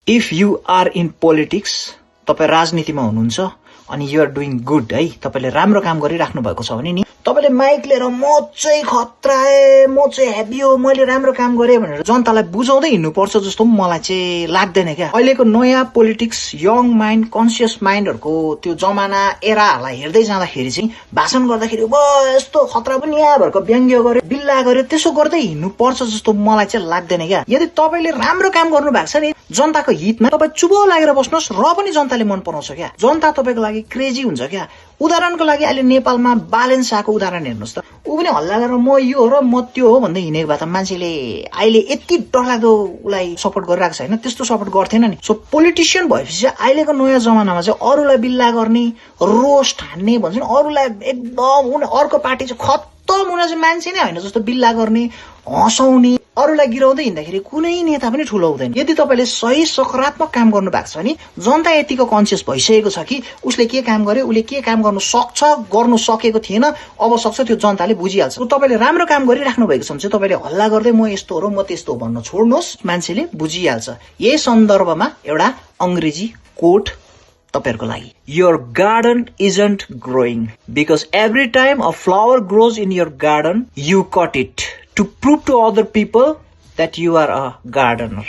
If you are in politics, तपाईँ राजनीतिमा हुनुहुन्छ अनि यु आर डुइङ गुड है, तपाईँले राम्रो काम गरिराख्नु भएको छ भने नि तपाईँले माइक लिएर म चाहिँ खतरा म चाहिँ हेभी हो, मैले राम्रो काम गरेँ भनेर जनतालाई बुझाउँदै हिँड्नुपर्छ जस्तो मलाई चाहिँ लाग्दैन क्या। अहिलेको नयाँ पोलिटिक्स, यङ माइन्ड, कन्सियस माइन्डहरूको त्यो जमाना एराहरूलाई हेर्दै जाँदाखेरि चाहिँ भाषण गर्दाखेरि यस्तो खतरा पनि यहाँहरूको व्यङ्ग्य गर्यो, बिल्ला गर्यो, त्यसो गर्दै हिँड्नुपर्छ जस्तो मलाई चाहिँ लाग्दैन क्या। यदि तपाईँले राम्रो काम गर्नु भएको छ नि जनताको हितमा, तपाईँ चुबो लागेर बस्नुहोस् र पनि जनताले मन पराउँछ क्या। जनता तपाईँको लागि क्रेजी हुन्छ क्या। उदाहरणको लागि अहिले नेपालमा बालेन शाहको उदाहरण हेर्नुहोस् त, ऊ पनि हल्ला गरेर म यो हो र म त्यो हो भन्दै हिँडेको भए त मान्छेले अहिले यति डरलाग्दो उसलाई सपोर्ट गरिरहेको छ होइन, त्यस्तो सपोर्ट गर्थेन नि। सो पोलिटिसियन भएपछि चाहिँ अहिलेको नयाँ जमानामा चाहिँ अरूलाई बिल्ला गर्ने, रोस्ट हान्ने भन्छ नि, अरूलाई एकदम अर्को पार्टी चाहिँ खत्तम हुन चाहिँ मान्छे नै होइन जस्तो बिल्ला गर्ने, हँसाउने, अरूलाई गिराउँदै हिँड्दाखेरि कुनै नेता पनि ठुलो हुँदैन। यदि तपाईँले सही सकारात्मक काम गर्नु भएको छ भने जनता यतिको कन्सियस भइसकेको छ कि उसले के काम गर्यो, उसले के काम गर्नु सक्छ, गर्नु सकेको थिएन, अब सक्छ, त्यो जनताले बुझिहाल्छ। तपाईँले राम्रो काम गरिराख्नु भएको छ भने चाहिँ तपाईँले हल्ला गर्दै म यस्तो हो र म त्यस्तो हो भन्न छोड्नुहोस्, मान्छेले बुझिहाल्छ। यही सन्दर्भमा एउटा अंग्रेजी कोट तपाईहरुको लागि, your garden isn't growing because every time a flower grows in your garden you cut it to prove to other people that you are a gardener.